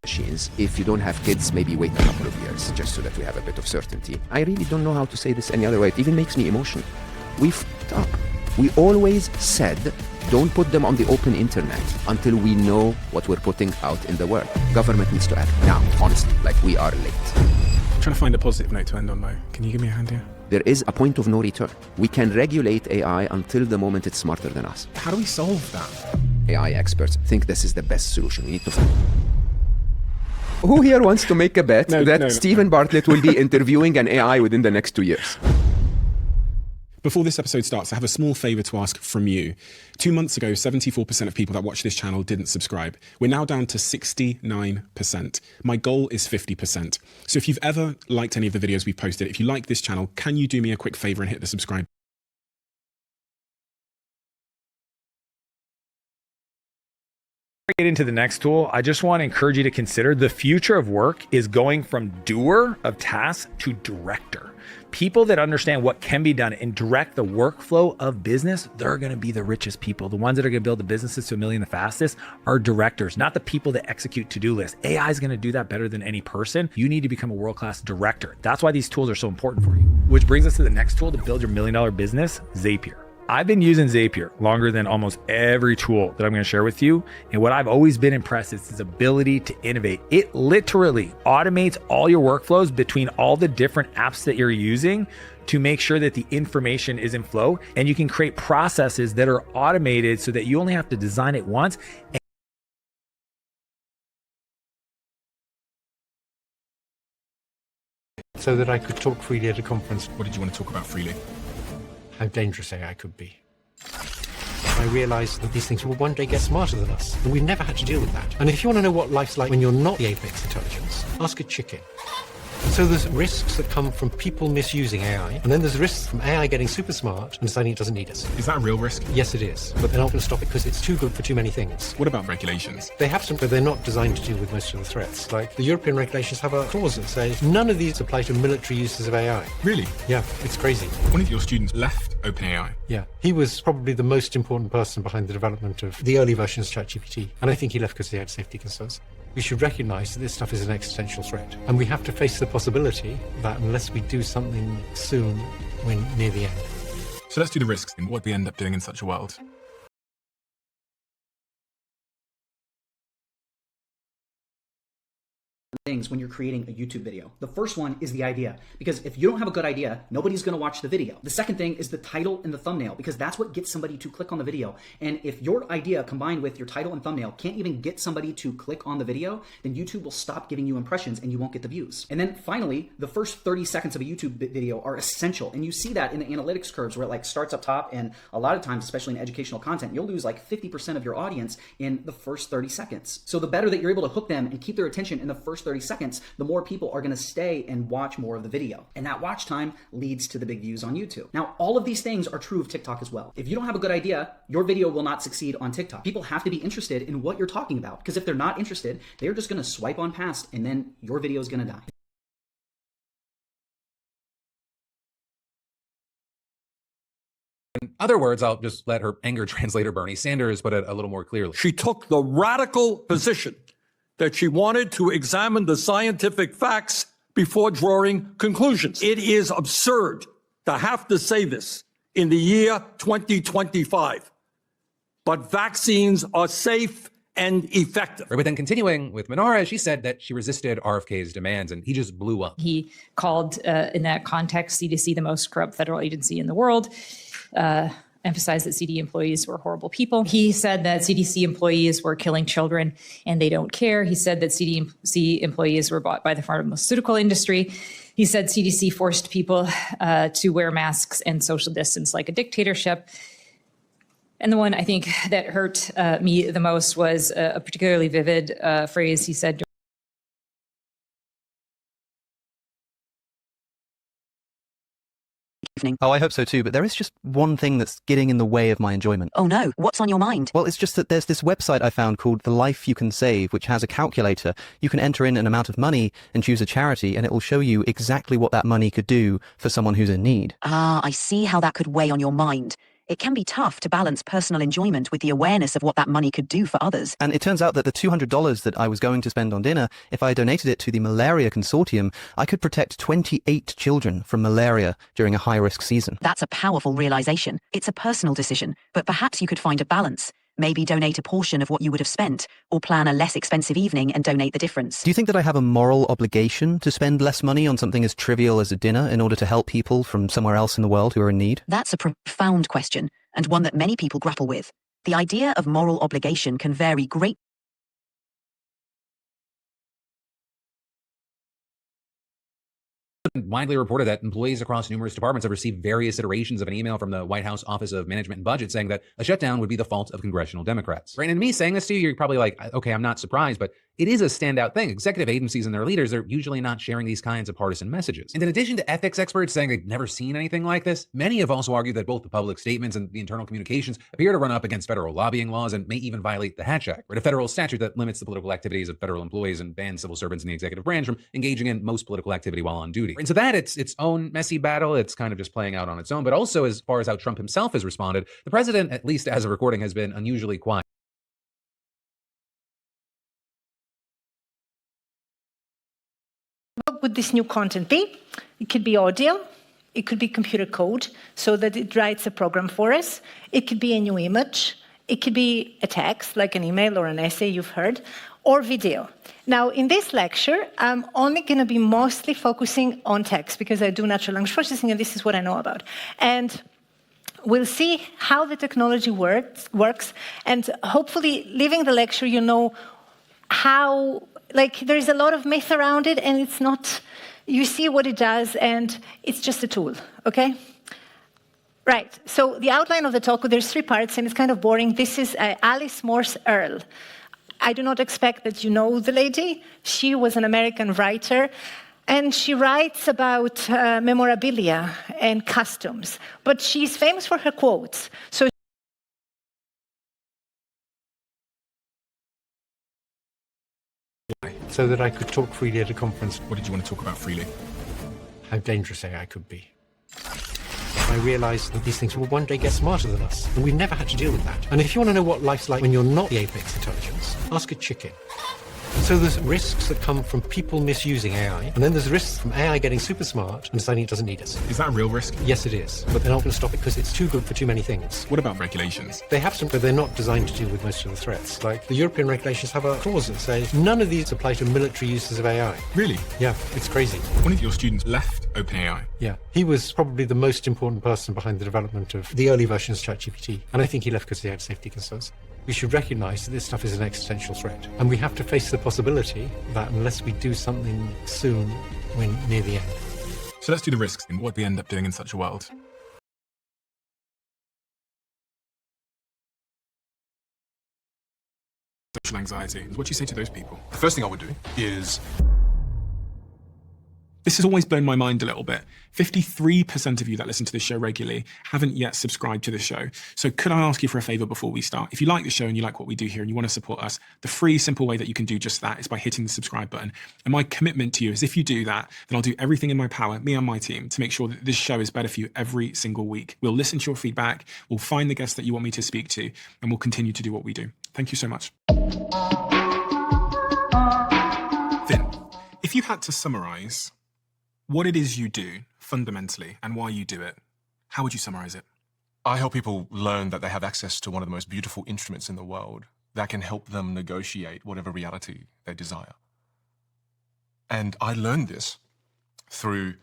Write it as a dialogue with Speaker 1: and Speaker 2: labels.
Speaker 1: machines. If you don't have kids, maybe wait a couple of years just so that we have a bit of certainty. I really don't know how to say this any other way. It even makes me emotional. We f***ed up. We always said, don't put them on the open internet until we know what we're putting out in the world. Government needs to act now, honestly, like we are late.
Speaker 2: I'm trying to find a positive note to end on, Mo. Can you give me a hand here?
Speaker 1: There is a point of no return. We can regulate AI until the moment it's smarter than us.
Speaker 2: How do we solve that?
Speaker 1: AI experts think this is the best solution. We need to... Who here wants to make a bet that Stephen Bartlett will be interviewing an AI within the next 2 years?
Speaker 2: Before this episode starts, I have a small favour to ask from you. 2 months ago, 74% of people that watch this channel didn't subscribe. We're now down to 69%. My goal is 50%. So if you've ever liked any of the videos we've posted, if you like this channel, can you do me a quick favour and hit the subscribe?
Speaker 3: Get into the next tool, I just want to encourage you to consider the future of work is going from doer of tasks to director. People that understand what can be done and direct the workflow of business, they're going to be the richest people. The ones that are going to build the businesses to $1 million the fastest are directors, not the people that execute to-do lists. AI is going to do that better than any person. You need to become a world-class director. That's why these tools are so important for you. Which brings us to the next tool to build your $1 million business, Zapier. I've been using Zapier longer than almost every tool that I'm going to share with you. And what I've always been impressed is its ability to innovate. It literally automates all your workflows between all the different apps that you're using to make sure that the information is in flow. And you can create processes that are automated so that you only have to design it once.
Speaker 4: So that I could talk freely at a conference.
Speaker 2: What did you want to talk about freely?
Speaker 4: How dangerous AI could be. I realized that these things will one day get smarter than us, and we've never had to deal with that. And if you want to know what life's like when you're not the apex intelligence, ask a chicken. So there's risks that come from people misusing AI, and then there's risks from AI getting super smart and deciding it doesn't need us.
Speaker 2: Is that a real risk?
Speaker 4: Yes, it is, but they're not going to stop it because it's too good for too many things.
Speaker 2: What about regulations?
Speaker 4: They have some, but they're not designed to deal with most of the threats. Like the European regulations have a clause that says none of these apply to military uses of AI.
Speaker 2: Really?
Speaker 4: Yeah, it's crazy.
Speaker 2: One of your students left OpenAI.
Speaker 4: Yeah, he was probably the most important person behind the development of the early versions of ChatGPT, and I think he left because he had safety concerns. We should recognize that this stuff is an existential threat, and we have to face the possibility that unless we do something soon, we're near the end.
Speaker 2: So let's do the risks and what we end up doing in such a world.
Speaker 5: Things when you're creating a YouTube video. The first one is the idea, because if you don't have a good idea, nobody's going to watch the video. The second thing is the title and the thumbnail, because that's what gets somebody to click on the video. And if your idea combined with your title and thumbnail can't even get somebody to click on the video, then YouTube will stop giving you impressions and you won't get the views. And then finally, the first 30 seconds of a YouTube video are essential. And you see that in the analytics curves where it like starts up top, and a lot of times, especially in educational content, you'll lose like 50% of your audience in the first 30 seconds. So the better that you're able to hook them and keep their attention in the first 30 seconds, the more people are going to stay and watch more of the video. And that watch time leads to the big views on YouTube. Now, all of these things are true of TikTok as well. If you don't have a good idea, your video will not succeed on TikTok. People have to be interested in what you're talking about, because if they're not interested, they're just going to swipe on past, and then your video is going to die.
Speaker 6: In other words, I'll just let her anger translator Bernie Sanders put it a little more clearly.
Speaker 7: She took the radical position that she wanted to examine the scientific facts before drawing conclusions. It is absurd to have to say this in the year 2025, but vaccines are safe and effective.
Speaker 6: But then continuing with Minara, she said that she resisted RFK's demands and he just blew up.
Speaker 8: He called, in that context, CDC the most corrupt federal agency in the world, emphasized that CDC employees were horrible people. He said that CDC employees were killing children and they don't care. He said that CDC employees were bought by the pharmaceutical industry. He said CDC forced people to wear masks and social distance like a dictatorship. And the one I think that hurt me the most was a particularly vivid phrase he said.
Speaker 9: Oh, I hope so too, but there is just one thing that's getting in the way of my enjoyment.
Speaker 10: Oh no, what's on your mind?
Speaker 9: Well, it's just that there's this website I found called The Life You Can Save, which has a calculator. You can enter in an amount of money and choose a charity, and it will show you exactly what that money could do for someone who's in need.
Speaker 10: Ah, I see how that could weigh on your mind. it can be tough to balance personal enjoyment with the awareness of what that money could do for others.
Speaker 9: And it turns out that the $200 that I was going to spend on dinner, if I donated it to the Malaria Consortium, I could protect 28 children from malaria during a high-risk season.
Speaker 10: That's a powerful realization. It's a personal decision, but perhaps you could find a balance. Maybe donate a portion of what you would have spent, or plan a less expensive evening and donate the difference.
Speaker 9: Do you think that I have a moral obligation to spend less money on something as trivial as a dinner in order to help people from somewhere else in the world who are in need?
Speaker 10: That's a profound question, and one that many people grapple with. The idea of moral obligation can vary greatly.
Speaker 6: Widely reported that employees across numerous departments have received various iterations of an email from the White House Office of Management and Budget saying that a shutdown would be the fault of congressional Democrats. Right? And me saying this to you, you're probably like, okay, I'm not surprised, but it is a standout thing. Executive agencies and their leaders are usually not sharing these kinds of partisan messages. And in addition to ethics experts saying they've never seen anything like this, many have also argued that both the public statements and the internal communications appear to run up against federal lobbying laws and may even violate the Hatch Act, right? A federal statute that limits the political activities of federal employees and bans civil servants in the executive branch from engaging in most political activity while on duty. And so that it's its own messy battle. It's kind of just playing out on its own. But also, as far as how Trump himself has responded, the president, at least as of recording, has been unusually quiet.
Speaker 11: What would this new content be? It could be audio, it could be computer code, so that it writes a program for us. It could be a new image, it could be a text, like an email or an essay you've heard, or video. Now, in this lecture, I'm only going to be mostly focusing on text, because I do natural language processing, and this is what I know about. And we'll see how the technology works, and hopefully, leaving the lecture, you know how, like, there's a lot of myth around it, and it's not, you see what it does, and it's just a tool, okay? Right, so the outline of the talk, there's 3 parts, and it's kind of boring. This is Alice Morse Earle. I do not expect that you know the lady. She was an American writer, and she writes about memorabilia and customs, but she's famous for her quotes.
Speaker 4: So that I could talk freely at a conference.
Speaker 2: What did you want to talk about freely?
Speaker 4: How dangerous AI could be. I realized that these things will one day get smarter than us, and we've never had to deal with that. And if you want to know what life's like when you're not the apex intelligence, ask a chicken. So there's risks that come from people misusing AI, and then there's risks from AI getting super smart and deciding it doesn't need us.
Speaker 2: Is that a real risk?
Speaker 4: Yes, it is, but they're not going to stop it because it's too good for too many things.
Speaker 2: What about regulations?
Speaker 4: They have some, but they're not designed to deal with most of the threats. Like, the European regulations have a clause that says none of these apply to military uses of AI.
Speaker 2: Really?
Speaker 4: Yeah, it's crazy.
Speaker 2: One of your students left OpenAI.
Speaker 4: Yeah, he was probably the most important person behind the development of the early versions of ChatGPT, and I think he left because he had safety concerns. We should recognize that this stuff is an existential threat, and we have to face the possibility that unless we do something soon, we're near the end.
Speaker 2: So let's do the risks and what we end up doing in such a world. Social anxiety. What do you say to those people?
Speaker 12: The first thing I would do is...
Speaker 2: This has always blown my mind a little bit. 53% of you that listen to this show regularly haven't yet subscribed to the show. So could I ask you for a favor before we start? If you like the show and you like what we do here and you want to support us, the free, simple way that you can do just that is by hitting the subscribe button. And my commitment to you is if you do that, then I'll do everything in my power, me and my team, to make sure that this show is better for you every single week. We'll listen to your feedback, we'll find the guests that you want me to speak to, and we'll continue to do what we do. Thank you so much. Then, if you had to summarize what it is you do fundamentally and why you do it, how would you summarize it?
Speaker 12: I help people learn that they have access to one of the most beautiful instruments in the world that can help them negotiate whatever reality they desire. And I learned this through